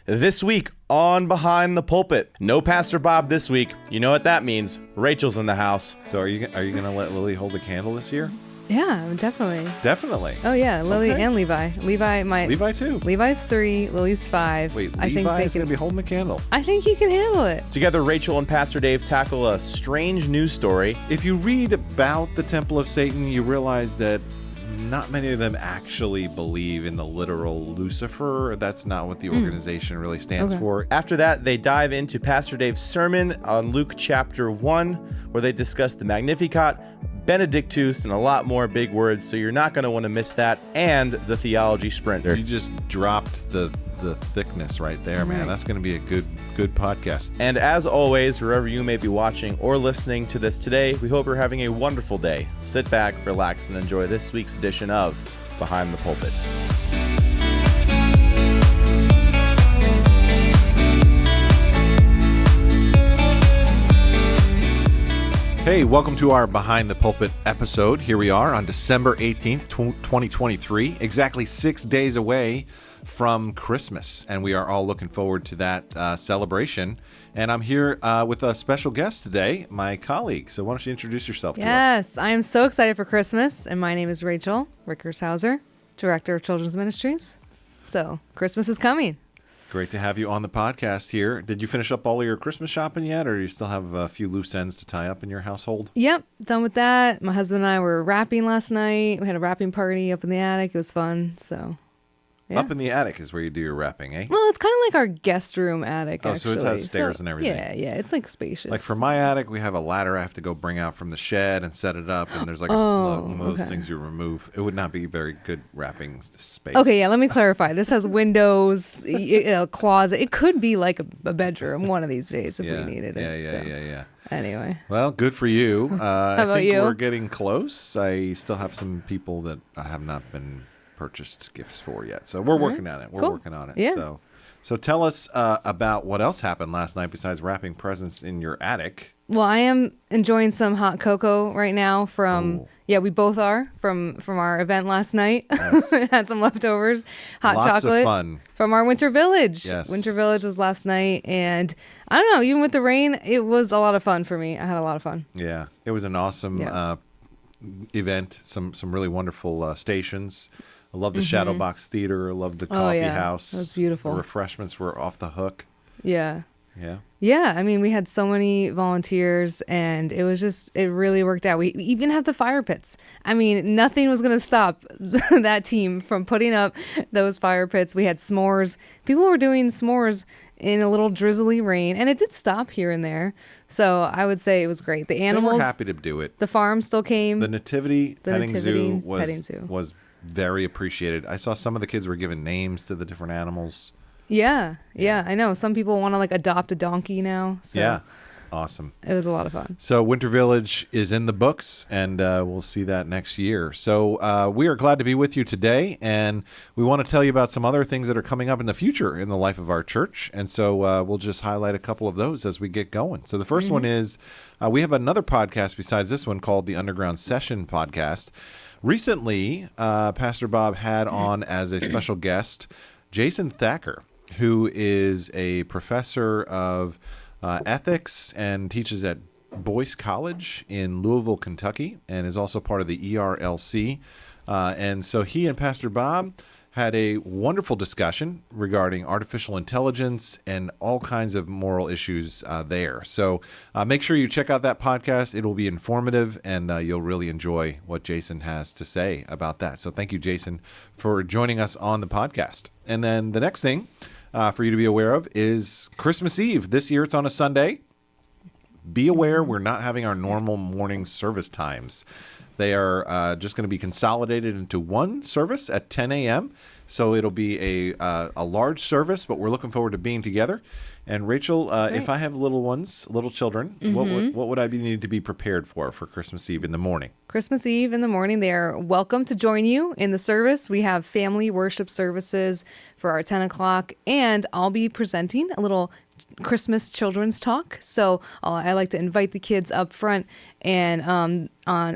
This week on Behind the Pulpit, no Pastor Bob this week. You know what that means. Rachel's in the house. So are you going to let Lily hold the candle this year? Yeah, definitely. Definitely. Oh yeah, Lily Okay. and Levi. Levi too. Levi's 3, Lily's 5. Wait, I think Levi they is going can. to be holding the candle. I think he can handle it. Together, Rachel and Pastor Dave tackle a strange news story. If you read about the Temple of Satan, you realize that not many of them actually believe in the literal Lucifer. That's not what the organization really stands for. After that, they dive into Pastor Dave's sermon on Luke chapter 1, where they discuss the Magnificat, Benedictus, and a lot more big words, so you're not going to want to miss that, and the Theology Sprinter. You just dropped the thickness right there, man. That's going to be a good podcast. And as always, wherever you may be watching or listening to this today, we hope you're having a wonderful day. Sit back, relax, and enjoy this week's edition of Behind the Pulpit. Hey, welcome to our Behind the Pulpit episode. Here we are on December 18th, 2023, exactly 6 days away from Christmas, and we are all looking forward to that celebration. And I'm here with a special guest today, my colleague. So why don't you introduce yourself to us? Yes, I am so excited for Christmas, and my name is Rachel Rickershauser, Director of Children's Ministries. So Christmas is coming. Great to have you on the podcast here. Did you finish up all of your Christmas shopping yet, or do you still have a few loose ends to tie up in your household? Yep, done with that. My husband and I were wrapping last night. We had a wrapping party up in the attic. It was fun, so... Yeah. Up in the attic is where you do your wrapping, eh? Well, it's kind of like our guest room attic, Oh, actually. so it has stairs and everything. Yeah, it's like spacious. Like for my attic, we have a ladder I have to go bring out from the shed and set it up, and there's like one of those things you remove. It would not be very good wrapping space. Okay, yeah, let me clarify. This has windows, a closet. It could be like a bedroom one of these days if we needed it. Yeah. Anyway. Well, good for you. How about I think you? we're getting close. I still have some people that I have not been purchased gifts for yet, so we're working on it. We're working on it. Yeah. So tell us about what else happened last night besides wrapping presents in your attic. Well, I am enjoying some hot cocoa right now from we both are from our event last night. Yes. Had some leftovers, hot Lots chocolate of fun from our Winter Village. Yes. Winter Village was last night, and I don't know, even with the rain, it was a lot of fun for me. I had a lot of fun. Yeah, it was an awesome event. Some really wonderful stations. I love the Shadowbox Theater. I love the coffee house. It was beautiful. The refreshments were off the hook. Yeah. Yeah. I mean, we had so many volunteers, and it really worked out. We even had the fire pits. I mean, nothing was going to stop that team from putting up those fire pits. We had s'mores. People were doing s'mores in a little drizzly rain, and it did stop here and there. So I would say it was great. The animals. They were happy to do it. The farm still came. The Nativity Petting Zoo Zoo was very appreciated. I saw some of the kids were giving names to the different animals. Yeah, I know. Some people want to like adopt a donkey now. So Yeah. Awesome. It was a lot of fun. So Winter Village is in the books, and we'll see that next year. So we are glad to be with you today, and we want to tell you about some other things that are coming up in the future in the life of our church. And so we'll just highlight a couple of those as we get going. So the first one is we have another podcast besides this one called the Underground Session Podcast. Recently, Pastor Bob had on as a special guest Jason Thacker, who is a professor of ethics and teaches at Boyce College in Louisville, Kentucky, and is also part of the ERLC. And so he and Pastor Bob had a wonderful discussion regarding artificial intelligence and all kinds of moral issues there. So make sure you check out that podcast. It will be informative, and you'll really enjoy what Jason has to say about that. So thank you, Jason, for joining us on the podcast. And then the next thing for you to be aware of is Christmas Eve. This year it's on a Sunday. Be aware we're not having our normal morning service times. They are just going to be consolidated into one service at 10 a.m. So it'll be a large service, but we're looking forward to being together. And Rachel, if I have little children, what would I need to be prepared for Christmas Eve in the morning? Christmas Eve in the morning, they are welcome to join you in the service. We have family worship services for our 10 o'clock, and I'll be presenting a little Christmas children's talk. So I like to invite the kids up front, and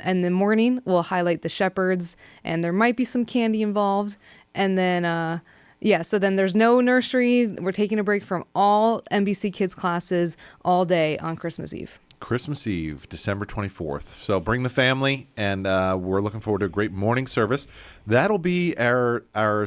in the morning we'll highlight the shepherds, and there might be some candy involved. And then Yeah, so then there's no nursery. We're taking a break from all NBC Kids classes all day on Christmas Eve. Christmas Eve, December 24th. So bring the family, and we're looking forward to a great morning service. That'll be our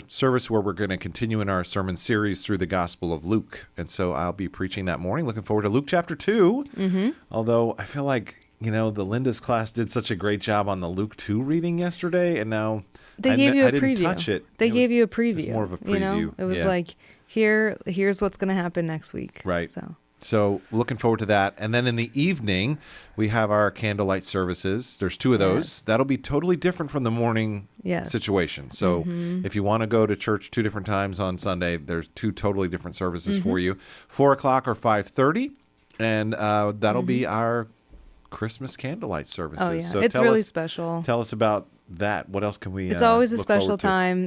service where we're going to continue in our sermon series through the Gospel of Luke. And so I'll be preaching that morning. Looking forward to Luke chapter 2. Mm-hmm. Although I feel like, the Linda's class did such a great job on the Luke 2 reading yesterday, and now They gave you a I didn't preview. touch it. They gave you a preview. It was more of a preview. It was Yeah. like, here's what's going to happen next week. Right. So looking forward to that. And then in the evening, we have our candlelight services. There's 2 of those. Yes. That'll be totally different from the morning Yes. situation. So if you want to go to church 2 different times on Sunday, there's 2 totally different services for you. 4 o'clock or 5:30. And that'll be our Christmas candlelight services. Oh, yeah. So It's really special. Tell us about that. What else can we It's always a look special forward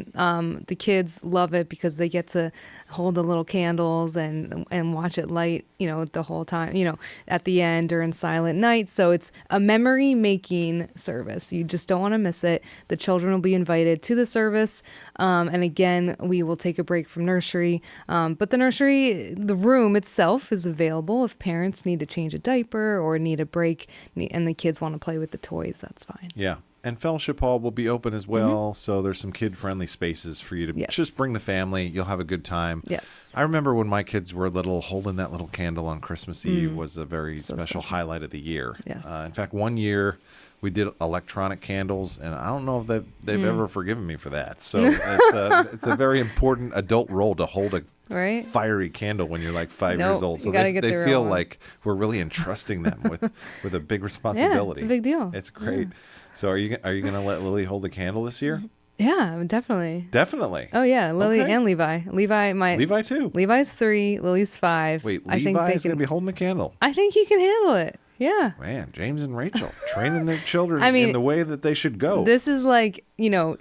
to? time. The kids love it because they get to hold the little candles and watch it light, the whole time, at the end during Silent Night. So it's a memory making service. You just don't want to miss it. The children will be invited to the service. And again, we will take a break from nursery. But the room itself is available if parents need to change a diaper or need a break and the kids want to play with the toys. That's fine. Yeah. And Fellowship Hall will be open as well, so there's some kid-friendly spaces for you to Yes. just bring the family. You'll have a good time. Yes. I remember when my kids were little, holding that little candle on Christmas Eve was a very special highlight of the year. Yes. In fact, one year we did electronic candles, and I don't know if they've ever forgiven me for that. So it's a very important adult role to hold a Right? fiery candle when you're like 5 years Nope, old. you So gotta they get the real feel one. like we're really entrusting them with a big responsibility. Yeah, it's a big deal. It's great. So are you going to let Lily hold the candle this year? Yeah, definitely. Definitely. Oh yeah, Lily Okay. and Levi. Levi too. Levi's 3, Lily's 5. Wait, I think Levi they is going to can. be holding the candle. I think he can handle it. Yeah. Man, James and Rachel training their children I mean, in the way that they should go. This is like,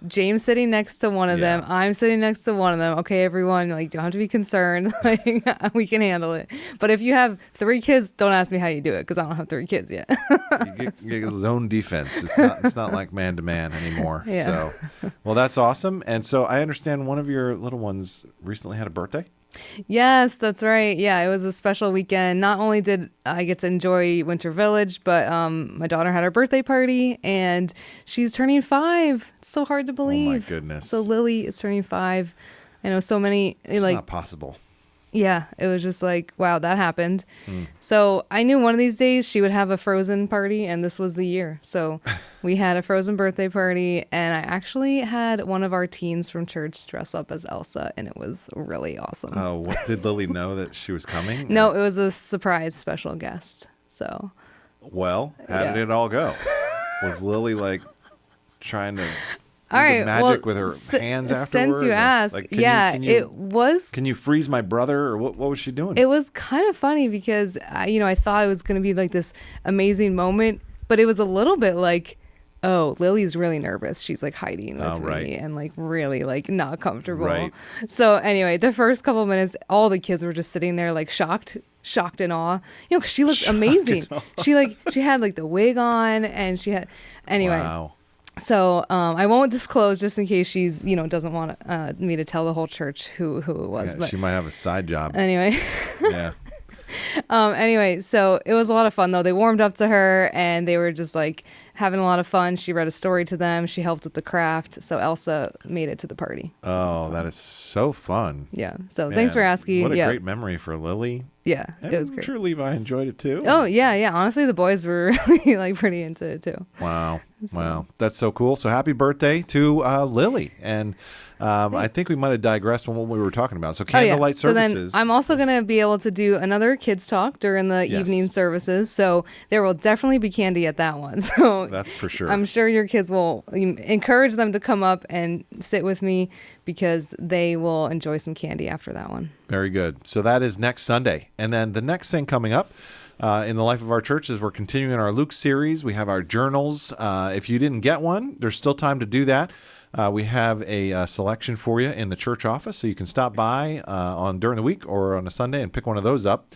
James sitting next to one of them. Yeah. I'm sitting next to one of them. Okay, everyone, don't have to be concerned. Like, we can handle it. But if you have 3 kids, don't ask me how you do it because I don't have 3 kids yet. You get zone defense. It's not like man to man anymore. Yeah. So, well, that's awesome. And so I understand one of your little ones recently had a birthday. Yes, that's right. Yeah, it was a special weekend. Not only did I get to enjoy Winter Village, but my daughter had her birthday party and she's turning 5. It's so hard to believe. Oh my goodness. So Lily is turning 5. I know so many It's not possible. Yeah, it was just like, wow, that happened. So I knew one of these days she would have a Frozen party, and this was the year. So we had a Frozen birthday party, and I actually had one of our teens from church dress up as Elsa, and it was really awesome. Oh, did Lily know that she was coming? No, it was a surprise special guest. So Well, how did Yeah. it all go? Was Lily like trying to do all right, the magic well, with her hands afterward? since you Or, asked, like, it was. Can you freeze my brother, or what was she doing? It was kind of funny because I thought it was going to be like this amazing moment, but it was a little bit like, oh, Lily's really nervous. She's like hiding with right. me and like really like not comfortable. Right. So anyway, the first couple of minutes, all the kids were just sitting there like shocked in awe. 'Cause she looked amazing. She had like the wig on and she had anyway. Wow. So I won't disclose just in case she's doesn't want me to tell the whole church who it was. Yeah, But she might have a side job. anyway. Yeah. Anyway, so it was a lot of fun though. They warmed up to her and they were just like having a lot of fun. She read a story to them. She helped with the craft. So Elsa made it to the party. Oh, that is so fun. Yeah. So thanks for Man, asking. What a yeah. great memory for Lily. Yeah. And It was I'm great. sure Levi enjoyed it too. Oh yeah. Yeah. Honestly, the boys were really like pretty into it too. Wow. Wow. That's so cool. So happy birthday to Lily. And I think we might have digressed from what we were talking about. So candlelight So services. then I'm also going to be able to do another kids talk during the Yes. evening services. So there will definitely be candy at that one. So That's for sure. I'm sure your kids will encourage them to come up and sit with me because they will enjoy some candy after that one. Very good. So that is next Sunday. And then the next thing coming up in the life of our church is we're continuing our Luke series. We have our journals. If you didn't get one, there's still time to do that. We have a selection for you in the church office, so you can stop by during the week or on a Sunday and pick one of those up.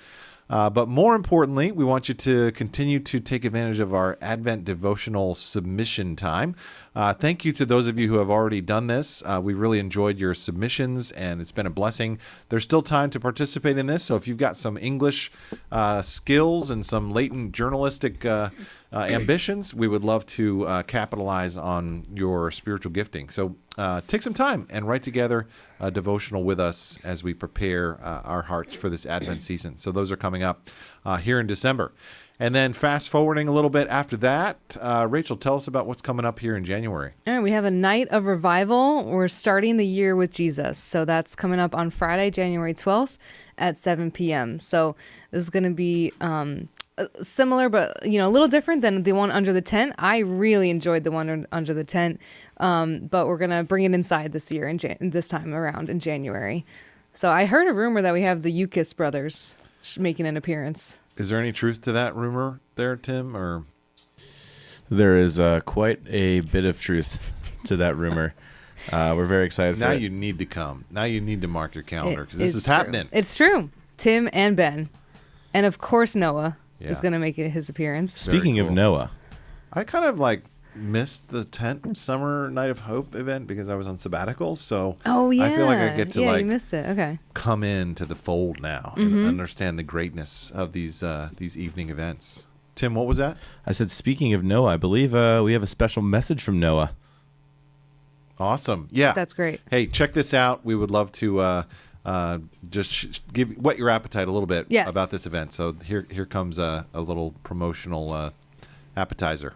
But more importantly, we want you to continue to take advantage of our Advent devotional submission time. Thank you to those of you who have already done this. We really enjoyed your submissions, and it's been a blessing. There's still time to participate in this, so if you've got some English skills and some latent journalistic ambitions, we would love to capitalize on your spiritual gifting. So take some time and write together a devotional with us as we prepare our hearts for this Advent season. So those are coming up here in December. And then fast forwarding a little bit after that, Rachel, tell us about what's coming up here in January. All right, we have a night of revival. We're starting the year with Jesus. So that's coming up on Friday, January 12th at 7 p.m. So this is going to be similar, but a little different than the one under the tent. I really enjoyed the one under the tent, but we're going to bring it inside this year, this time around in January. So I heard a rumor that we have the Yukis brothers making an appearance. Is there any truth to that rumor there, Tim? Or There is quite a bit of truth to that rumor. We're very excited for now it. you need to come. Now you need to mark your calendar because this is true. happening. It's true. Tim and Ben. And of course Noah Yeah. is going to make his appearance. Speaking Very of cool. Noah, I kind of missed the tent summer Night of Hope event because I was on sabbatical. So Oh, yeah. I feel like I get to you missed it. Okay. come into the fold now and understand the greatness of these evening events. Tim, what was that? I said, speaking of Noah, I believe we have a special message from Noah. Awesome. Yeah. That's great. Hey, check this out. We would love to just whet your appetite a little bit Yes. about this event. So here comes a little promotional appetizer.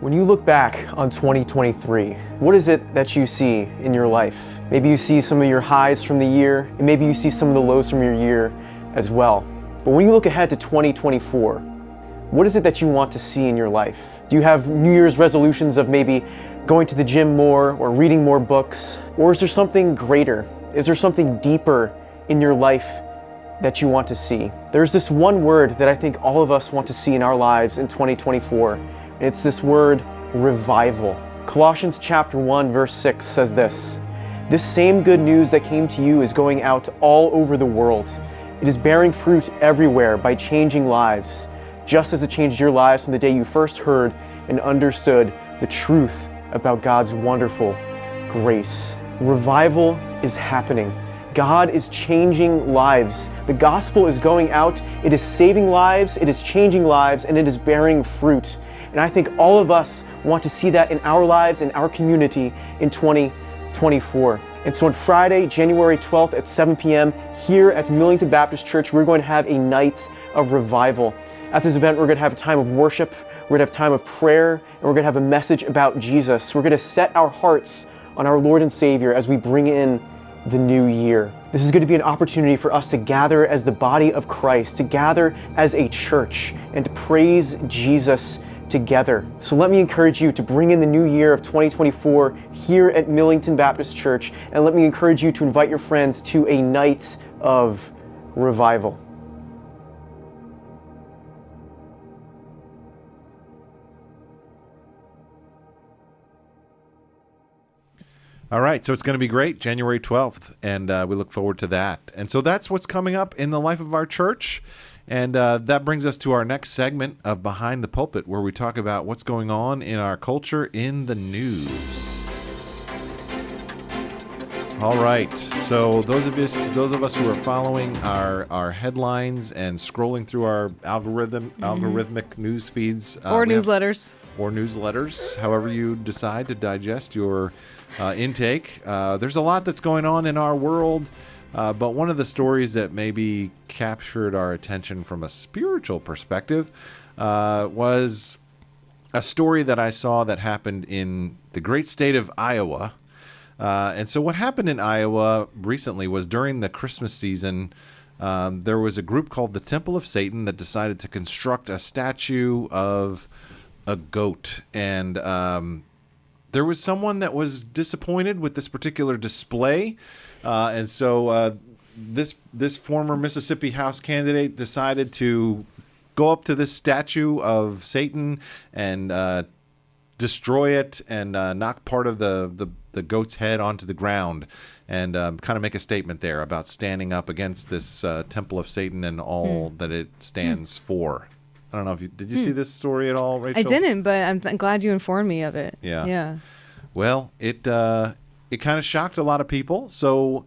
When you look back on 2023, what is it that you see in your life? Maybe you see some of your highs from the year, and maybe you see some of the lows from your year as well. But when you look ahead to 2024, what is it that you want to see in your life? Do you have New Year's resolutions of maybe going to the gym more or reading more books? Or is there something greater? Is there something deeper in your life that you want to see? There's this one word that I think all of us want to see in our lives in 2024. It's this word, revival. Colossians chapter 1, verse 6 says this: "This same good news that came to you is going out all over the world. It is bearing fruit everywhere by changing lives, just as it changed your lives from the day you first heard and understood the truth about God's wonderful grace." Revival is happening. God is changing lives. The gospel is going out. It is saving lives, it is changing lives, and it is bearing fruit. And I think all of us want to see that in our lives, in our community in 2024. And so on Friday, January 12th at 7 p.m. here at Millington Baptist Church, we're going to have a night of revival. At this event, we're going to have a time of worship, we're going to have time of prayer, and we're going to have a message about Jesus. We're going to set our hearts on our Lord and Savior as we bring in the new year. This is going to be an opportunity for us to gather as the body of Christ, to gather as a church, and to praise Jesus together. So let me encourage you to bring in the new year of 2024 here at Millington Baptist Church, and let me encourage you to invite your friends to a night of revival. All right, so it's going to be great, January 12th, and we look forward to that. And so that's what's coming up in the life of our church. And that brings us to our next segment of Behind the Pulpit, where we talk about what's going on in our culture in the news. All right, so those of us who are following our headlines and scrolling through our algorithmic news feeds. Or newsletters. Or newsletters, however you decide to digest your intake. There's a lot that's going on in our world. But one of the stories that maybe captured our attention from a spiritual perspective was a story that I saw that happened in the great state of Iowa. And so what happened in Iowa recently was during the Christmas season, there was a group called the Temple of Satan that decided to construct a statue of a goat. And there was someone that was disappointed with this particular display. And so this former Mississippi House candidate decided to go up to this statue of Satan and destroy it and knock part of the goat's head onto the ground and kind of make a statement there about standing up against this temple of Satan and all that it stands for. I don't know if you did. You see this story at all, Rachel? I didn't, but I'm glad you informed me of it. Yeah. Yeah. Well, it kind of shocked a lot of people. So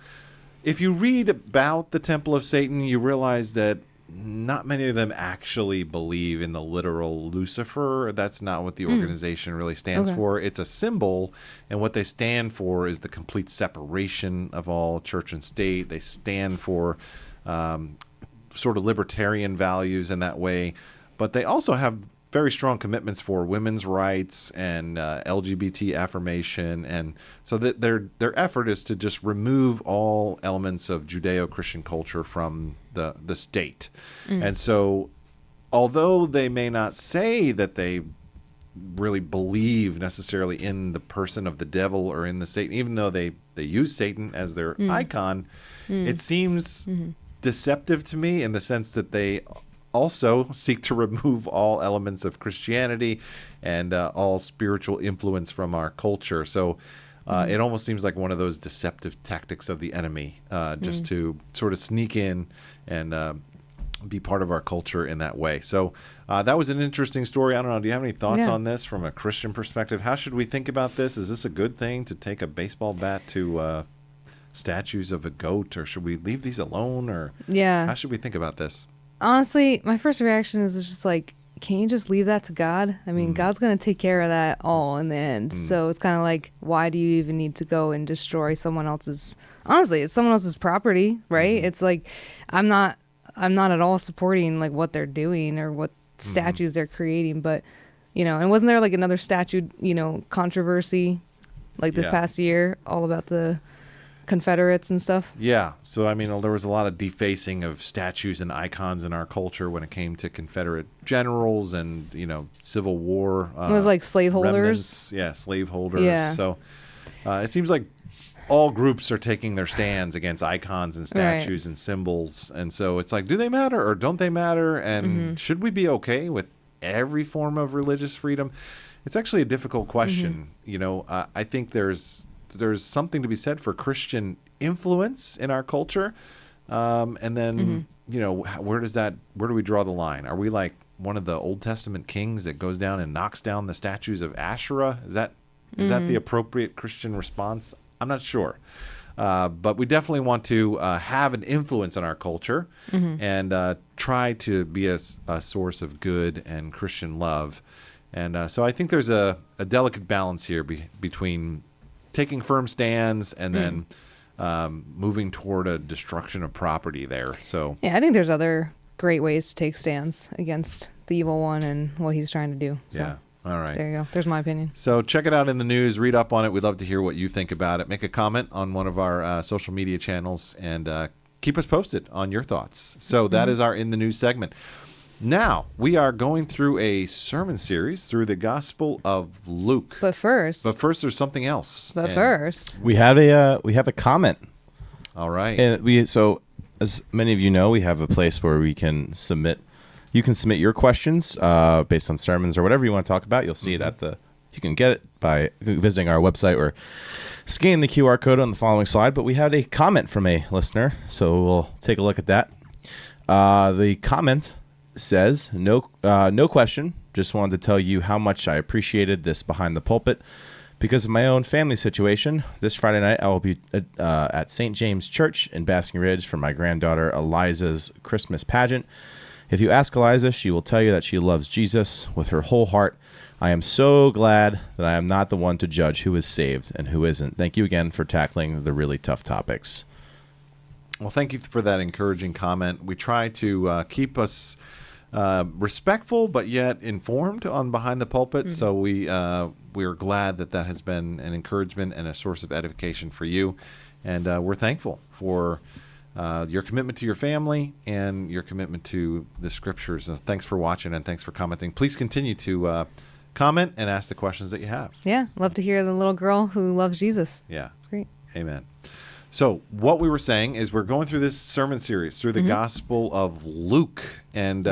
if you read about the Temple of Satan, you realize that not many of them actually believe in the literal Lucifer. That's not what the organization really stands for. It's a symbol, and what they stand for is the complete separation of all church and state. They stand for sort of libertarian values in that way, but they also have very strong commitments for women's rights and LGBT affirmation, and so that their effort is to just remove all elements of Judeo-Christian culture from the state. And so, although they may not say that they really believe necessarily in the person of the devil or in the Satan, even though they use Satan as their icon, it seems deceptive to me in the sense that they also seek to remove all elements of Christianity and all spiritual influence from our culture. So it almost seems like one of those deceptive tactics of the enemy, just to sort of sneak in and be part of our culture in that way. So that was an interesting story. I don't know. Do you have any thoughts on this from a Christian perspective? How should we think about this? Is this a good thing to take a baseball bat to statues of a goat, or should we leave these alone? Or how should we think about this? Honestly, my first reaction is just like, can't you just leave that to God? I mean, God's going to take care of that all in the end. So it's kind of like, why do you even need to go and destroy someone else's, honestly, it's someone else's property, right? It's like, I'm not at all supporting like what they're doing or what statues they're creating, but and wasn't there like another statue, controversy like this past year all about the Confederates and stuff? Yeah. So, I mean, there was a lot of defacing of statues and icons in our culture when it came to Confederate generals and, Civil War. It was like slaveholders. Remnants. Yeah, slaveholders. Yeah. So it seems like all groups are taking their stands against icons and statues and symbols. And so it's like, do they matter or don't they matter? And should we be okay with every form of religious freedom? It's actually a difficult question. I think there's something to be said for Christian influence in our culture. And then, where do we draw the line? Are we like one of the Old Testament kings that goes down and knocks down the statues of Asherah? Is that the appropriate Christian response? I'm not sure. But we definitely want to have an influence in our culture and try to be a source of good and Christian love. And so I think there's a delicate balance here between taking firm stands and then moving toward a destruction of property there. So yeah, I think there's other great ways to take stands against the evil one and what he's trying to do. So. Yeah. All right. There you go. There's my opinion. So check it out in the news. Read up on it. We'd love to hear what you think about it. Make a comment on one of our social media channels and keep us posted on your thoughts. So that is our In the News segment. Now, we are going through a sermon series through the Gospel of Luke. But first, there's something else. We have a comment. All right. And so as many of you know, we have a place where you can submit your questions based on sermons or whatever you want to talk about. You'll see it you can get it by visiting our website or scanning the QR code on the following slide. But we had a comment from a listener, so we'll take a look at that. The comment says, no question, just wanted to tell you how much I appreciated this Behind the Pulpit. Because of my own family situation, this Friday night I will be at St. James Church in Basking Ridge for my granddaughter Eliza's Christmas pageant. If you ask Eliza, she will tell you that she loves Jesus with her whole heart. I am so glad that I am not the one to judge who is saved and who isn't. Thank you again for tackling the really tough topics. Well, thank you for that encouraging comment. We try to keep us respectful but yet informed on Behind the Pulpit. So we are glad that has been an encouragement and a source of edification for you. And we're thankful for your commitment to your family and your commitment to the scriptures. So thanks for watching and thanks for commenting. Please continue to comment and ask the questions that you have. Yeah, love to hear the little girl who loves Jesus. Yeah. It's great. Amen. So what we were saying is we're going through this sermon series through the Gospel of Luke. And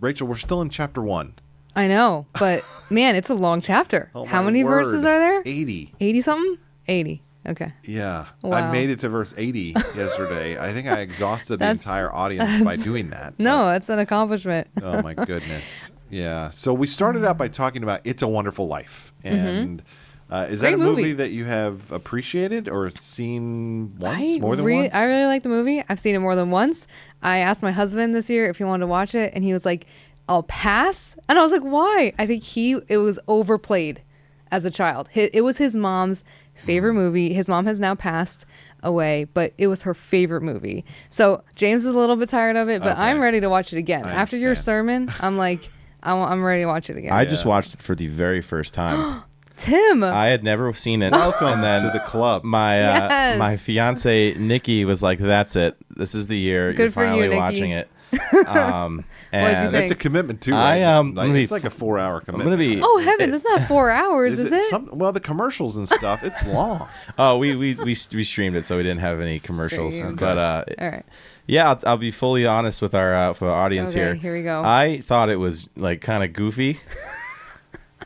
Rachel, we're still in chapter 1. I know, but man, it's a long chapter. Oh, How many verses are there? 80. 80 something? 80. Okay. Yeah. Wow. I made it to verse 80 yesterday. I think I exhausted the That's- entire audience by doing that. No, that's an accomplishment. Oh my goodness. Yeah. So we started out by talking about It's a Wonderful Life. And is that Great a movie movie. that you have appreciated or seen once, more than once? I really like the movie. I've seen it more than once. I asked my husband this year if he wanted to watch it, and he was like, I'll pass. And I was like, why? I think it was overplayed as a child. It was his mom's favorite movie. His mom has now passed away, but it was her favorite movie. So James is a little bit tired of it, but Okay. I'm ready to watch it again. I After your understand. sermon, I'm like, I'm ready to watch it again. I just watched it for the very first time. Tim. I had never seen it. Welcome and then to the club. my Yes. my fiance Nikki was like, "That's it. This is the year. Good You're for you, finally Nikki." watching it." What'd you And That's a think? commitment too. I, Right? I'm Like, gonna be it's like a 4-hour I'm commitment. gonna be. Oh heavens! It's not 4 hours, is it? Well, the commercials and stuff. It's long. Oh, we streamed it, so we didn't have any commercials. Streamed. But All right. yeah, I'll be fully honest with our for the audience Okay, here. here we go. I thought it was like kind of goofy.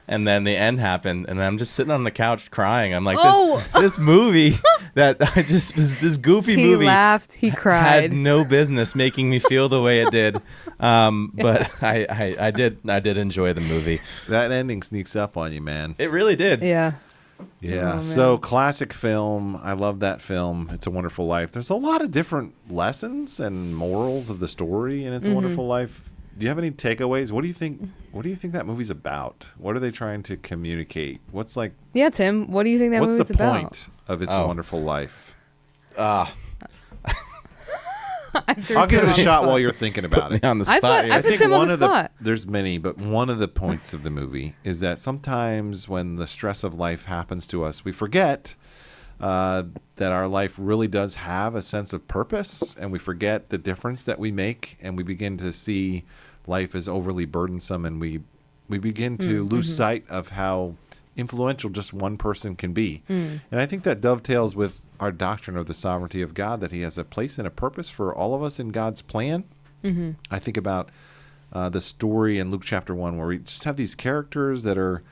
And then the end happened, and I'm just sitting on the couch crying. I'm like, Oh! this movie that I just was this goofy He movie. laughed. He Had cried. no business making me feel the way it did, but I did enjoy the movie. That ending sneaks up on you, man. It really did. Yeah. Yeah. man. So classic film. I love that film. It's a Wonderful Life. There's a lot of different lessons and morals of the story in It's a Wonderful Life. Do you have any takeaways? What do you think? What do you think that movie's about? What are they trying to communicate? What's like? Yeah, Tim. What do you think that What's movie's the about? point of It's a Oh. Wonderful Life? Ah, I'll give it a shot while you're thinking about me it. on the I spot. put- here. I put Tim on the spot. There's many, but one of the points of the movie is that sometimes when the stress of life happens to us, we forget that our life really does have a sense of purpose, and we forget the difference that we make, and we begin to see life as overly burdensome, and we begin to lose sight of how influential just one person can be. And I think that dovetails with our doctrine of the sovereignty of God, that he has a place and a purpose for all of us in God's plan. I think about the story in Luke chapter 1 where we just have these characters that are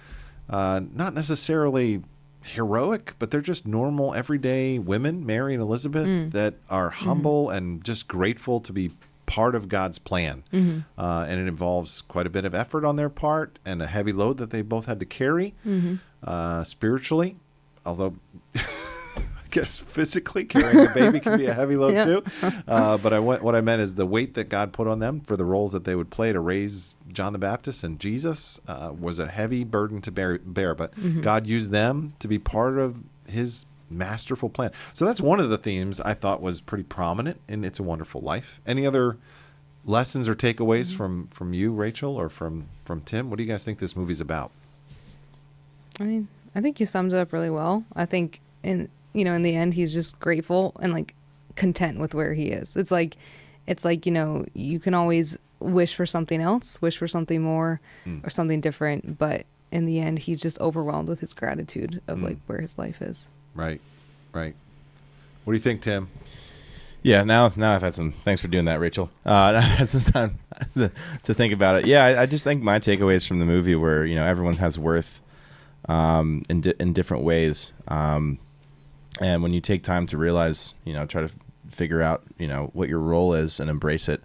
not necessarily heroic, but they're just normal, everyday women, Mary and Elizabeth, that are humble and just grateful to be part of God's plan. And it involves quite a bit of effort on their part and a heavy load that they both had to carry spiritually, although I guess physically carrying a baby can be a heavy load Yeah. too. But what I meant is the weight that God put on them for the roles that they would play to raise John the Baptist and Jesus was a heavy burden to bear. But God used them to be part of his masterful plan. So that's one of the themes I thought was pretty prominent in It's a Wonderful Life. Any other lessons or takeaways from you, Rachel, or from Tim? What do you guys think this movie's about? I mean, I think you summed it up really well. I think in the end, he's just grateful and like content with where he is. It's like, you can always wish for something else, wish for something more or something different. But in the end, he's just overwhelmed with his gratitude of like where his life is. Right. What do you think, Tim? Yeah, now I've had some. Thanks for doing that, Rachel. I've had some time to think about it. Yeah, I just think my takeaways from the movie were, everyone has worth in different ways, and when you take time to realize, try to figure out, what your role is and embrace it,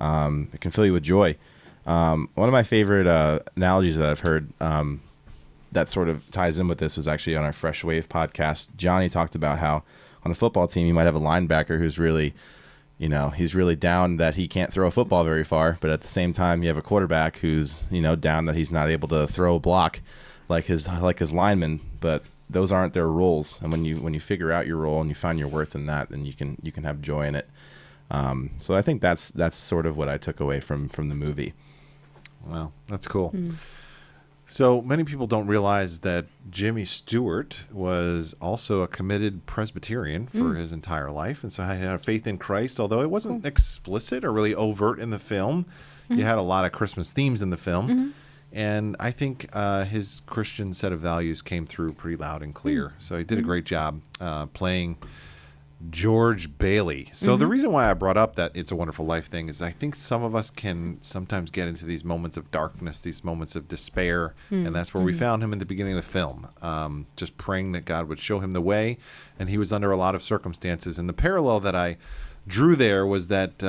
it can fill you with joy. One of my favorite analogies that I've heard that sort of ties in with this was actually on our Fresh Wave podcast. Johnny talked about how on a football team, you might have a linebacker who's really, he's really down that he can't throw a football very far. But at the same time, you have a quarterback who's, down that he's not able to throw a block like his lineman. But those aren't their roles. And when you figure out your role and you find your worth in that, then you can have joy in it. So I think that's sort of what I took away from the movie. Wow, that's cool. So many people don't realize that Jimmy Stewart was also a committed Presbyterian for his entire life. And so he had a faith in Christ, although it wasn't explicit or really overt in the film. You had a lot of Christmas themes in the film. And I think his Christian set of values came through pretty loud and clear. So he did a great job playing George Bailey. So the reason why I brought up that It's a Wonderful Life thing is I think some of us can sometimes get into these moments of darkness, these moments of despair, and that's where we found him in the beginning of the film, just praying that God would show him the way, and he was under a lot of circumstances. And the parallel that I drew there was that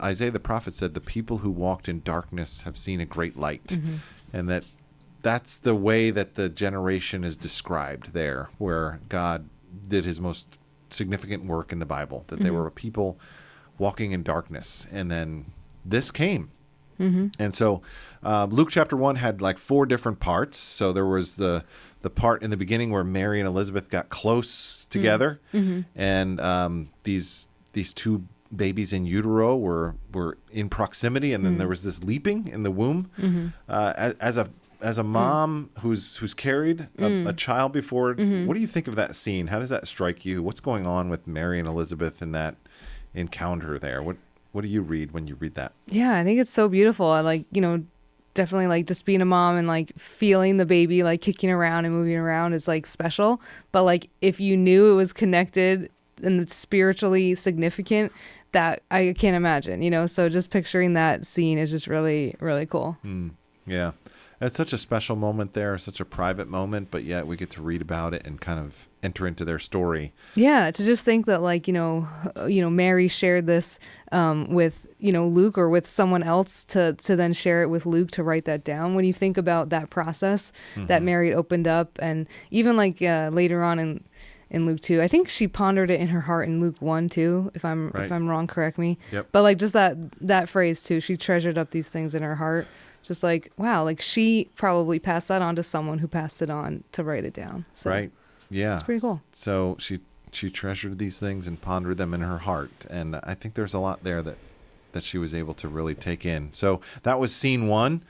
Isaiah the prophet said, the people who walked in darkness have seen a great light, and that's the way that the generation is described there, where God did his most significant work in the Bible, that they were a people walking in darkness, and then this came. And so Luke chapter 1 had like 4 different parts. So there was the part in the beginning where Mary and Elizabeth got close together, and these 2 babies in utero were in proximity, and then there was this leaping in the womb. As a mom who's carried a child before, what do you think of that scene? How does that strike you? What's going on with Mary and Elizabeth in that encounter there? What do you read when you read that? Yeah, I think it's so beautiful. I like, definitely like just being a mom and like feeling the baby like kicking around and moving around is like special. But like if you knew it was connected and spiritually significant, that I can't imagine, so just picturing that scene is just really, really cool. Yeah. It's such a special moment there, such a private moment, but yet we get to read about it and kind of enter into their story. Yeah, to just think that like, Mary shared this with, Luke or with someone else to then share it with Luke to write that down. When you think about that process that Mary opened up, and even like later on in Luke 2, I think she pondered it in her heart in Luke 1 too, if I'm wrong, correct me. Yep. But like just that phrase too, she treasured up these things in her heart. Just like, wow, like she probably passed that on to someone who passed it on to write it down. So, right. Yeah. it's pretty cool. So she treasured these things and pondered them in her heart. And I think there's a lot there that she was able to really take in. So that was scene 1.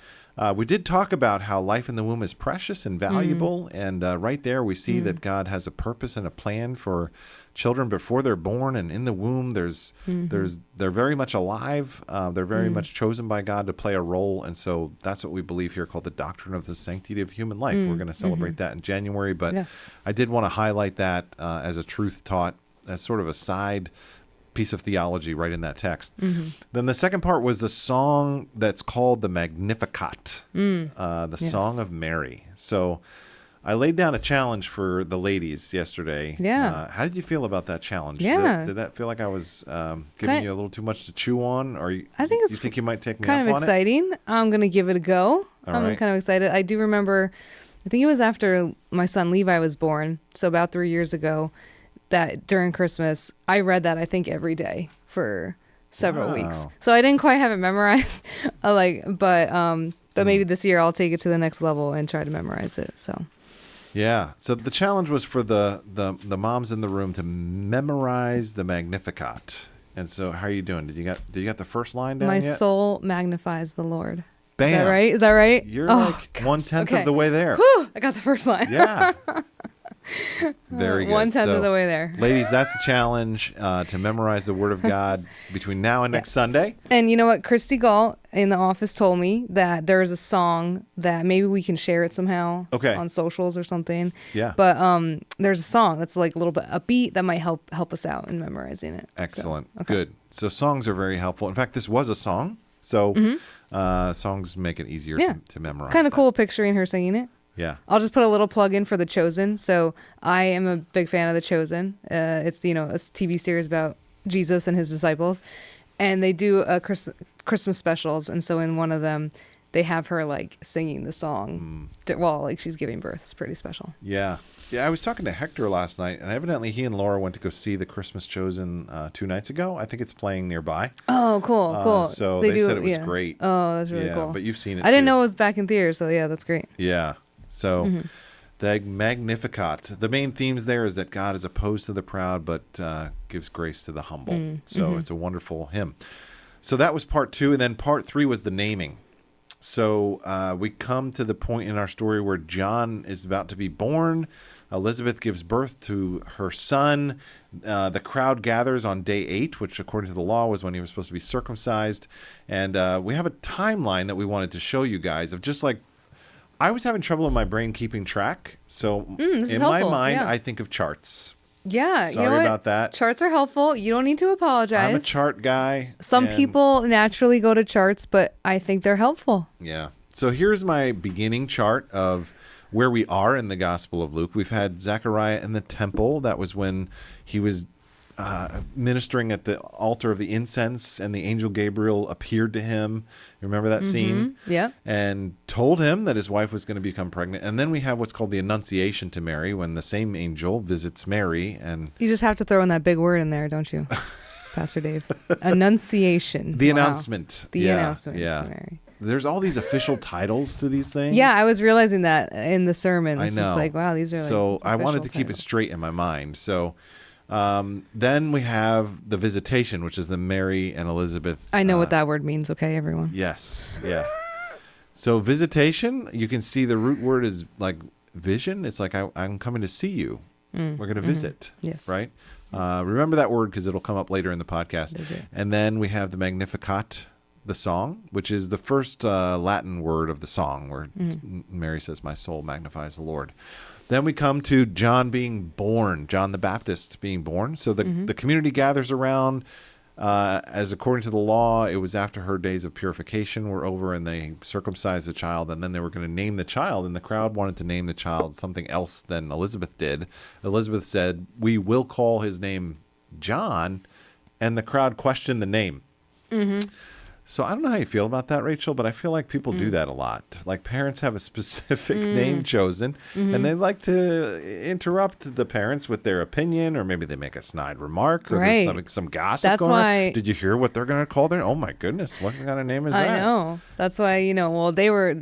We did talk about how life in the womb is precious and valuable. And right there we see that God has a purpose and a plan for children before they're born, and in the womb they're very much alive. They're very much chosen by God to play a role. And so that's what we believe here, called the doctrine of the sanctity of human life. We're going to celebrate that in January, but Yes. I did want to highlight that as a truth taught, as sort of a side piece of theology right in that text. Then the second part was the song that's called the Magnificat, the Song of Mary. So I laid down a challenge for the ladies yesterday. Yeah. How did you feel about that challenge? Yeah. Did that feel like I was giving you a little too much to chew on? Or I think it's you think you might take me kind up of on exciting. I'm going to give it a go. All I'm right. kind of excited. I do remember, I think it was after my son Levi was born, so about 3 years ago, that during Christmas, I read that I think every day for several weeks. So I didn't quite have it memorized, but maybe this year I'll take it to the next level and try to memorize it. So Yeah. So the challenge was for the moms in the room to memorize the Magnificat. And so how are you doing? Did you get the first line down my yet? soul magnifies the Lord. Bam. Is that right? Is that right? You're Oh, like gosh. 1/10 Okay. of the way there. Whew, I got the first line. Yeah. Very good. 1/10 So, of the way there. ladies, that's the challenge, to memorize the Word of God between now and next Sunday. And you know what? Christy Galt in the office told me that there is a song that maybe we can share it somehow on socials or something. Yeah. But there's a song that's like a little bit upbeat that might help us out in memorizing it. Excellent. So, okay. Good. So songs are very helpful. In fact, this was a song. So songs make it easier to memorize. Kind of that. cool picturing her singing it. Yeah. I'll just put a little plug in for The Chosen. So I am a big fan of The Chosen. It's a TV series about Jesus and his disciples, and they do a Christmas specials. And so in one of them, they have her like singing the song while like she's giving birth. It's pretty special. Yeah. Yeah. I was talking to Hector last night, and evidently he and Laura went to go see The Christmas Chosen 2 nights ago. I think it's playing nearby. Oh, cool. So they said it was great. Oh, that's really Yeah, cool. but you've seen it I didn't too. know it was back in theaters, so yeah, that's great. Yeah. So the Magnificat, the main themes there is that God is opposed to the proud, but gives grace to the humble. So it's a wonderful hymn. So that was part 2. And then part 3 was the naming. So we come to the point in our story where John is about to be born. Elizabeth gives birth to her son. The crowd gathers on day 8, which according to the law was when he was supposed to be circumcised. And we have a timeline that we wanted to show you guys of just like, I was having trouble in my brain keeping track. So in my helpful, mind, yeah. I think of charts. Yeah, Sorry you know what? about that. Charts are helpful. You don't need to apologize. I'm a chart guy. Some and- people naturally go to charts, but I think they're helpful. Yeah. So here's my beginning chart of where we are in the Gospel of Luke. We've had Zechariah in the temple. That was when he was ministering at the altar of the incense, and the angel Gabriel appeared to him. You remember that scene? Yeah. And told him that his wife was going to become pregnant. And then we have what's called the Annunciation to Mary, when the same angel visits Mary. And You just have to throw in that big word in there, don't you, Pastor Dave? Annunciation. the Wow. announcement. The Yeah, announcement Yeah. to Mary. There's all these official titles to these things. Yeah, I was realizing that in the sermon. I It's know. just like, wow, these are like so I wanted to official keep it titles. straight in my mind. So then we have the visitation, which is the Mary and Elizabeth. I know what that word means, okay, everyone? Yes. Yeah. So visitation, you can see the root word is like vision. It's like I'm coming to see you. We're going to visit. Yes. Right. Remember that word because it'll come up later in the podcast. Visit. And then we have the Magnificat, the song, which is the first Latin word of the song, where Mary says, "My soul magnifies the Lord." Then we come to John being born, John the Baptist being born. So the community gathers around. As according to the law, it was after her days of purification were over, and they circumcised the child, and then they were going to name the child, and the crowd wanted to name the child something else than Elizabeth did. Elizabeth said, "We will call his name John," and the crowd questioned the name. So I don't know how you feel about that, Rachel, but I feel like people do that a lot. Like parents have a specific name chosen, and they like to interrupt the parents with their opinion, or maybe they make a snide remark, or Right. there's some gossip That's going on. why- Did you hear what they're going to call their? Oh my goodness, what kind of name is that? I know. That's why, well, they were,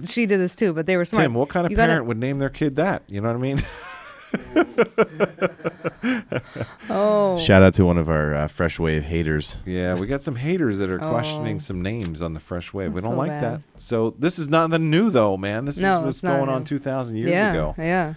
she did this too, but they were smart. Tim, what kind of You parent gotta- would name their kid that? You know what I mean? Oh. Shout out to one of our Fresh Wave haters. Yeah, we got some haters that are Oh. questioning some names on the Fresh Wave. We That's don't so like bad. that. So this is nothing new, though, man. This No, is what's it's not going on new. 2,000 years Yeah, ago. yeah.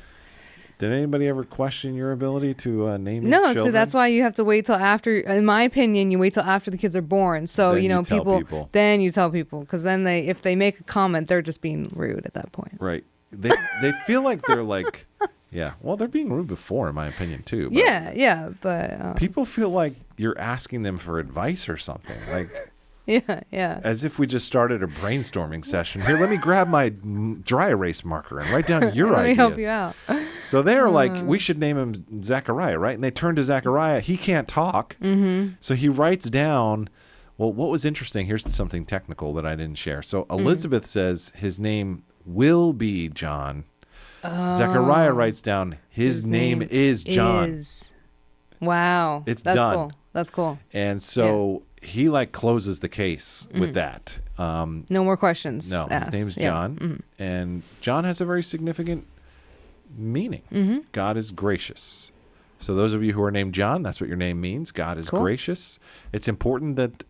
Did anybody ever question your ability to name your No, children? so that's why you have to wait till after, in my opinion, you wait till after the kids are born. So, Then you tell people. then you tell people. Because then if they make a comment, they're just being rude at that point. Right. They feel like they're like, yeah. Well, they're being rude before, in my opinion, too. But Yeah, but people feel like you're asking them for advice or something. Like, yeah. as if we just started a brainstorming session. Here, let me grab my dry erase marker and write down your Let me ideas. help you out. So they're like, we should name him Zechariah, right? And they turn to Zechariah. He can't talk. Mm-hmm. So he writes down, well, what was interesting, here's something technical that I didn't share. So Elizabeth says his name will be John. Zechariah writes down, his name is John. Is. Wow. It's That's done. cool. That's cool. And so he like closes the case with that. No more questions. No, asked. his name's Yeah. John, and John has a very significant meaning. God is gracious. So those of you who are named John, that's what your name means. God is Cool. gracious. It's important that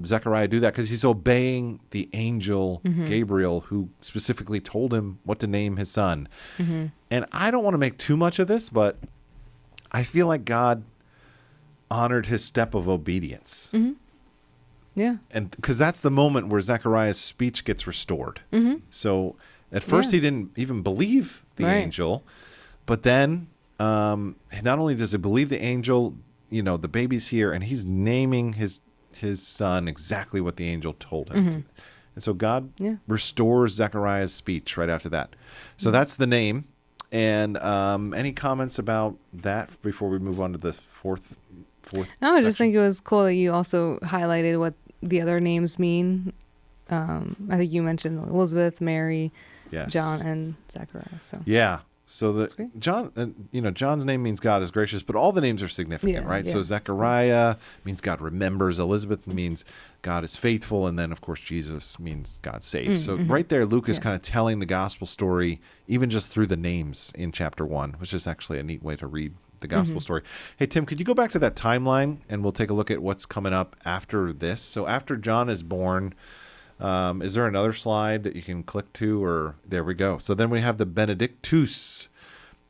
Zechariah do that because he's obeying the angel Gabriel, who specifically told him what to name his son. And I don't want to make too much of this, but I feel like God honored his step of obedience. Yeah. And because that's the moment where Zechariah's speech gets restored. So at first Yeah. he didn't even believe the Right. angel, but then not only does he believe the angel, the baby's here, and he's naming his son exactly what the angel told him. And so God Yeah. restores Zechariah's speech right after that. So that's the name. And any comments about that before we move on to the fourth? No, I just section? think it was cool that you also highlighted what the other names mean. I think you mentioned Elizabeth, Mary, Yes. John, and Zechariah. So Yeah. So great. John, John's name means God is gracious, but all the names are significant, Yeah, right? yeah, So that's Zechariah means God remembers. Elizabeth means God is faithful, and then of course Jesus means God saves. So right there, Luke is Yeah. kind of telling the gospel story, even just through the names in chapter 1, which is actually a neat way to read the gospel story. Hey Tim, could you go back to that timeline and we'll take a look at what's coming up after this? So after John is born. Is there another slide that you can click to, or there we go. So then we have the Benedictus,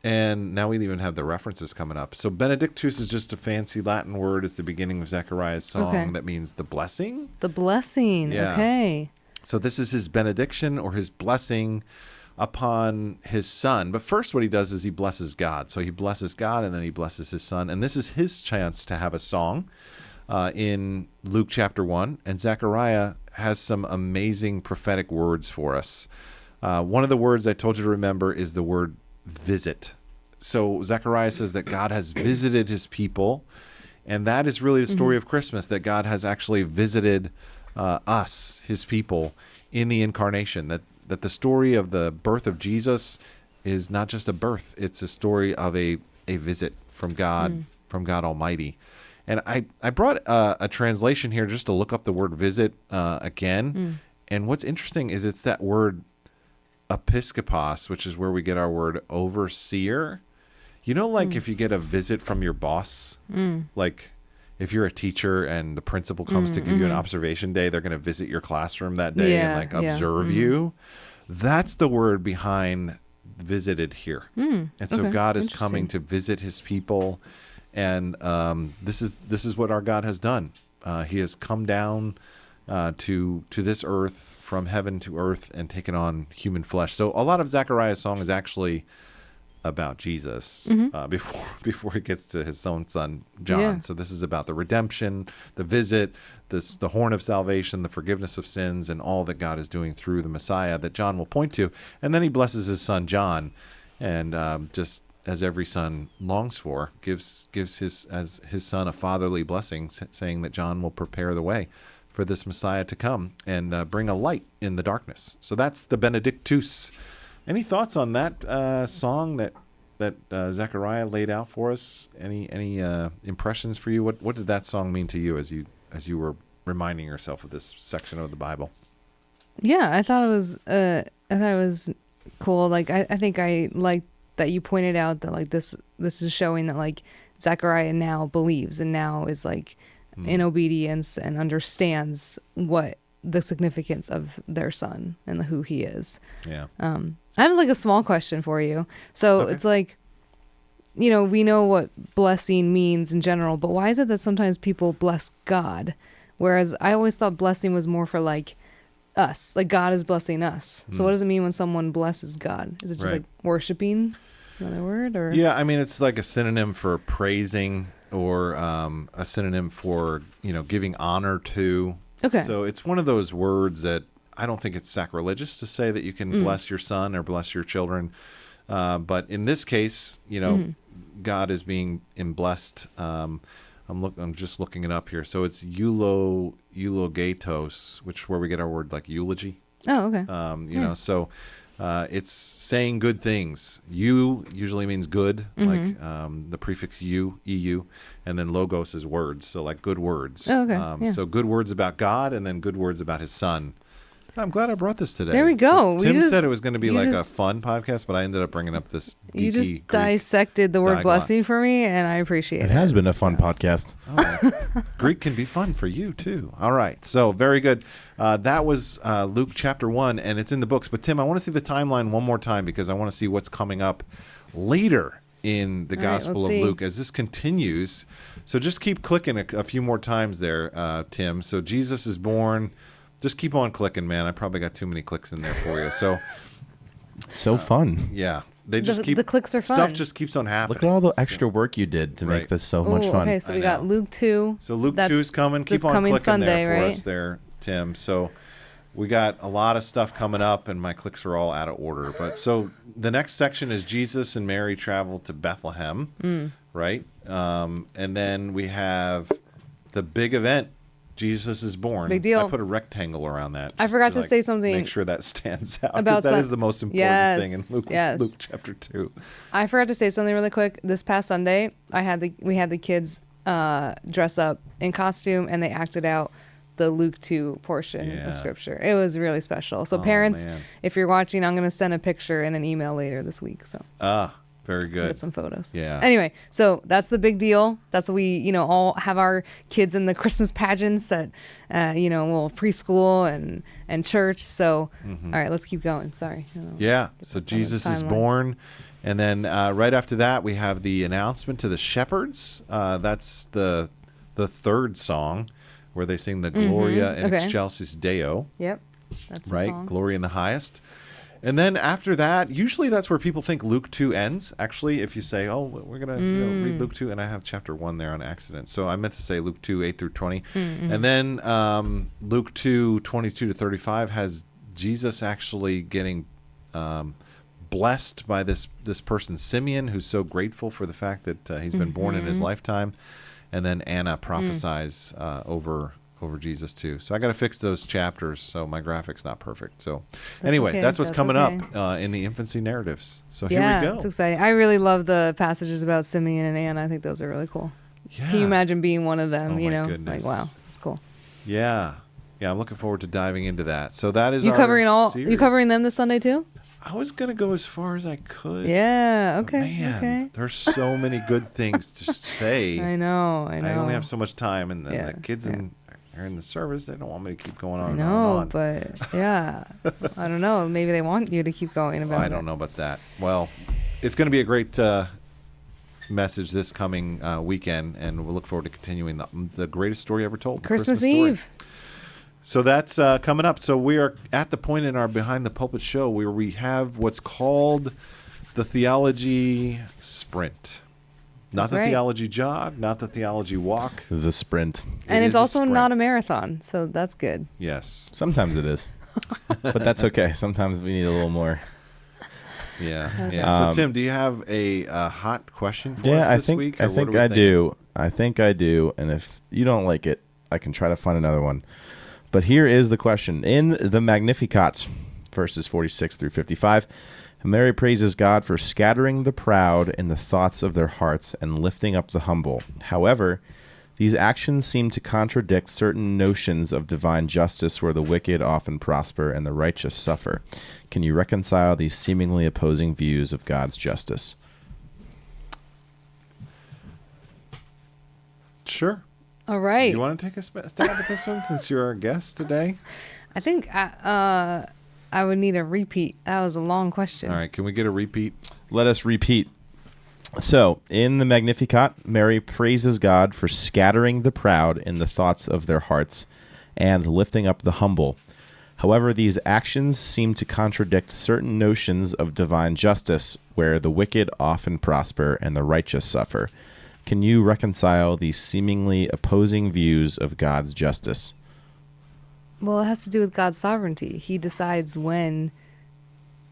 and now we even have the references coming up. So Benedictus is just a fancy Latin word. It's the beginning of Zechariah's song Okay. that means the blessing. the blessing. Yeah. Okay. So this is his benediction or his blessing upon his son. But first what he does is he blesses God. So he blesses God and then he blesses his son. And this is his chance to have a song in Luke chapter 1. And Zechariah has some amazing prophetic words for us. One of the words I told you to remember is the word visit. So Zechariah says that God has visited his people. And that is really the story of Christmas, that God has actually visited us, his people, in the incarnation. That the story of the birth of Jesus is not just a birth, it's a story of a visit from God, from God Almighty. And I brought a translation here just to look up the word visit again. And what's interesting is it's that word episkopos, which is where we get our word overseer. You know, like if you get a visit from your boss, like if you're a teacher and the principal comes to give you an observation day, they're going to visit your classroom that day and like observe you. That's the word behind visited here. And so God is coming to visit his people. And this is what our God has done. He has come down to this earth, from heaven to earth, and taken on human flesh. So a lot of Zechariah's song is actually about Jesus before he gets to his own son John. Yeah. So this is about the redemption, the visit, the horn of salvation, the forgiveness of sins, and all that God is doing through the Messiah that John will point to. And then he blesses his son John, and just as every son longs for, gives his son a fatherly blessing, saying that John will prepare the way for this Messiah to come and bring a light in the darkness. So that's the Benedictus. Any thoughts on that song that Zechariah laid out for us? Any impressions for you? What did that song mean to you as you were reminding yourself of this section of the Bible? Yeah, I thought it was cool. Like I think I liked that you pointed out that like this is showing that like Zechariah now believes and now is like in obedience and understands what the significance of their son and who he is. Yeah. I have like a small question for you. So it's like, we know what blessing means in general, but why is it that sometimes people bless God? Whereas I always thought blessing was more for like us, like God is blessing us. So what does it mean when someone blesses God? Is it just like worshiping, another word? Or Yeah, I mean, it's like a synonym for praising, or a synonym for, giving honor to. Okay. So it's one of those words that I don't think it's sacrilegious to say that you can bless your son or bless your children. But in this case, God is being blessed. I'm just looking it up here. So it's eulogatos, which where we get our word like eulogy. Oh, okay. So it's saying good things. You usually means good, like the prefix eu, and then logos is words. So like good words. Oh, okay. So good words about God, and then good words about his son. I'm glad I brought this today. There we go. So Tim said it was going to be like a fun podcast, but I ended up bringing up this geeky You just Greek dissected the word diaglot. blessing for me, and I appreciate it. It has been a fun podcast. Greek can be fun for you too. All right, so very good. That was Luke chapter 1, and it's in the books. But Tim, I want to see the timeline one more time because I want to see what's coming up later in the Gospel of Luke as this continues. So just keep clicking a few more times there, Tim. So Jesus is born. Just keep on clicking, man. I probably got too many clicks in there for you. So, So fun. yeah, they just keep the clicks are fun. Stuff just keeps on happening. Look at all the extra work you did to make this so much fun. Okay, so I we got know. Luke 2. So Luke 2 is coming. Keep this on coming clicking Sunday, there for right? us there, Tim. So we got a lot of stuff coming up, and my clicks are all out of order. But so the next section is Jesus and Mary travel to Bethlehem, right? And then we have the big event. Jesus is born. Big deal. I put a rectangle around that. I forgot to say something Make sure that stands out. about Because that is the most important thing in Luke chapter 2. I forgot to say something really quick. This past Sunday, we had the kids dress up in costume, and they acted out the Luke 2 portion of scripture. It was really special. So parents, if you're watching, I'm going to send a picture and an email later this week. So very good. get some photos. Yeah. Anyway, so that's the big deal. That's what we, all have our kids in the Christmas pageants at, preschool and church. So, all right, let's keep going. Sorry. Yeah. So Jesus is born. And then right after that, we have the announcement to the shepherds. That's the third song where they sing the Gloria in Excelsis Deo. Yep. That's the right? song. Glory in the highest. And then after that, usually that's where people think Luke 2 ends. Actually, if you say, oh, we're going to read Luke 2, and I have chapter 1 there on accident. So I meant to say Luke 2, 8 through 20. And then Luke 2, 22 to 35 has Jesus actually getting blessed by this person, Simeon, who's so grateful for the fact that he's been born in his lifetime. And then Anna prophesies over Jesus too. So I got to fix those chapters, so my graphic's not perfect. So anyway, that's what's coming up in the infancy narratives. So here we go. It's exciting. I really love the passages about Simeon and Anna. I think those are really cool. Yeah. Can you imagine being one of them? Oh, you my know, goodness. like wow, it's cool. Yeah, I'm looking forward to diving into that. So that is You our covering series. You covering them this Sunday too? I was gonna go as far as I could. Yeah. But Okay. man, Okay. there's so many good things to say. I know. I only have so much time, and the kids are in the service. They don't want me to keep going on. I know, and on. but yeah, I don't know. Maybe they want you to keep going about it. I don't know about that. Well, it's going to be a great message this coming weekend, and we'll look forward to continuing the greatest story ever told. Christmas story. Eve. So that's coming up. So we are at the point in our Behind the Pulpit show where we have what's called the theology sprint. Not the theology jog, not the theology walk. The sprint. And it's also not a marathon, so that's good. Yes. Sometimes it is. But that's okay. Sometimes we need a little more. Yeah. So Tim, do you have a hot question for us this week? I think I do. I think I do. And if you don't like it, I can try to find another one. But here is the question. In the Magnificat, verses 46 through 55, Mary praises God for scattering the proud in the thoughts of their hearts and lifting up the humble. However, these actions seem to contradict certain notions of divine justice where the wicked often prosper and the righteous suffer. Can you reconcile these seemingly opposing views of God's justice? Sure. All right. You want to take a stab at this one since you're our guest today? I think I would need a repeat. That was a long question. All right. Can we get a repeat? Let us repeat. So, in the Magnificat, Mary praises God for scattering the proud in the thoughts of their hearts and lifting up the humble. However, these actions seem to contradict certain notions of divine justice, where the wicked often prosper and the righteous suffer. Can you reconcile these seemingly opposing views of God's justice? Well, it has to do with God's sovereignty. He decides when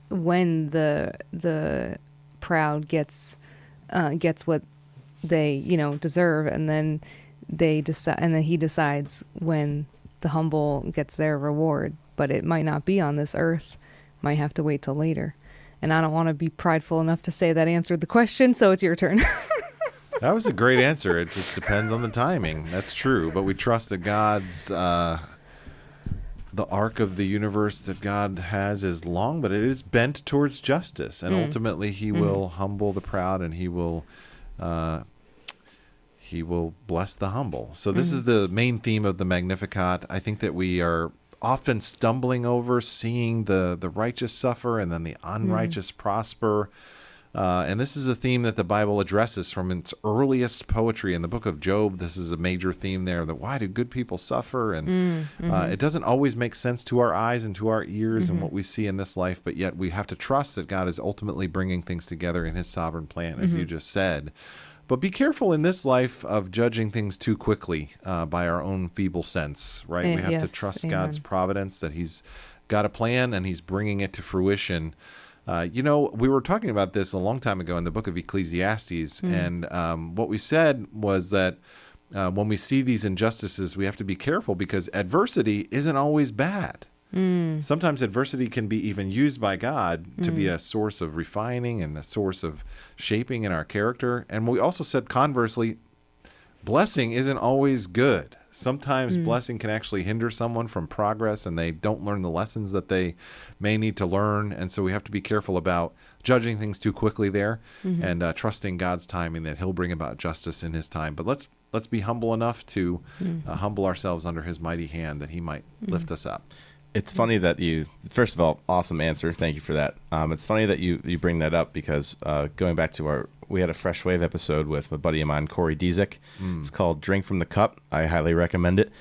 the proud gets what they deserve, and then he decides when the humble gets their reward. But it might not be on this earth; might have to wait till later. And I don't want to be prideful enough to say that answered the question, so it's your turn. That was a great answer. It just depends on the timing. That's true. But we trust that God's, the arc of the universe that God has is long, but it is bent towards justice. And ultimately, he will humble the proud, and he will bless the humble. So this is the main theme of the Magnificat. I think that we are often stumbling over seeing the righteous suffer and then the unrighteous prosper. And this is a theme that the Bible addresses from its earliest poetry. In the book of Job, this is a major theme there, that why do good people suffer? And it doesn't always make sense to our eyes and to our ears and what we see in this life, but yet we have to trust that God is ultimately bringing things together in his sovereign plan, as you just said. But be careful in this life of judging things too quickly by our own feeble sense, right? We have to trust God's providence, that he's got a plan and he's bringing it to fruition. We were talking about this a long time ago in the book of Ecclesiastes, and what we said was that when we see these injustices, we have to be careful because adversity isn't always bad. Sometimes adversity can be even used by God to be a source of refining and a source of shaping in our character. And we also said, conversely, blessing isn't always good. Sometimes blessing can actually hinder someone from progress, and they don't learn the lessons that they may need to learn. And so we have to be careful about judging things too quickly there, and trusting God's timing that he'll bring about justice in his time. But let's be humble enough to humble ourselves under his mighty hand, that he might lift us up. It's funny that first of all, awesome answer. Thank you for that. It's funny that you bring that up because going back to we had a Fresh Wave episode with a buddy of mine, Corey Diezik. It's called Drink from the Cup. I highly recommend it.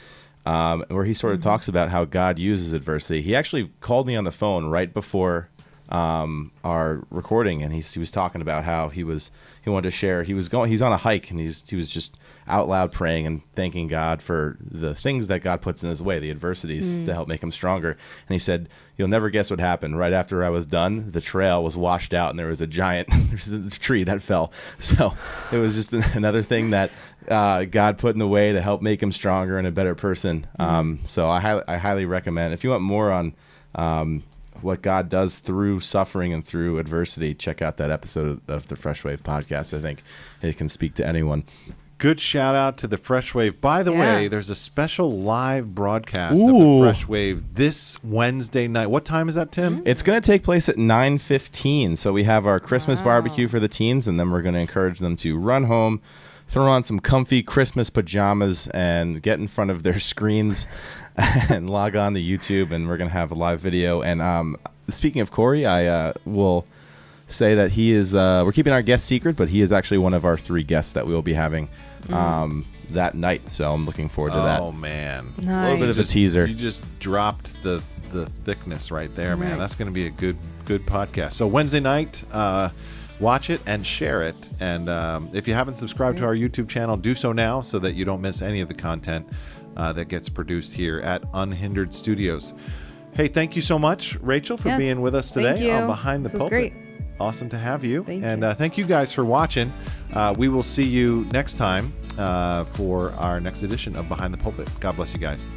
Where he sort of talks about how God uses adversity. He actually called me on the phone right before our recording, and he was talking about how he wanted to share. He's on a hike, and he was just out loud praying and thanking God for the things that God puts in his way, the adversities to help make him stronger. And he said, "You'll never guess what happened. Right after I was done, the trail was washed out, and there was a giant tree that fell." So it was just another thing that God put in the way to help make him stronger and a better person. So I highly recommend, if you want more on what God does through suffering and through adversity, check out that episode of the Fresh Wave podcast. I think it can speak to anyone. Good shout out to the Fresh Wave. By the way, there's a special live broadcast of Ooh. the Fresh Wave this Wednesday night. What time is that, Tim? It's going to take place at 9:15. So we have our Christmas barbecue for the teens, and then we're going to encourage them to run home, throw on some comfy Christmas pajamas, and get in front of their screens and log on to YouTube, and we're going to have a live video. And speaking of Corey, I will say that he is, we're keeping our guest secret, but he is actually one of our 3 guests that we will be having that night. So I'm looking forward to that. Oh, man. Nice. A little bit of a teaser. You just dropped the thickness right there, man. Right. That's going to be a good podcast. So Wednesday night, watch it and share it. And if you haven't subscribed to our YouTube channel, do so now so that you don't miss any of the content that gets produced here at Unhindered Studios. Hey, thank you so much, Rachel, for Yes, being with us thank today you. on Behind the This was Pulpit. great. Awesome to have you. Thank and you. Thank you guys for watching. We will see you next time for our next edition of Behind the Pulpit. God bless you guys.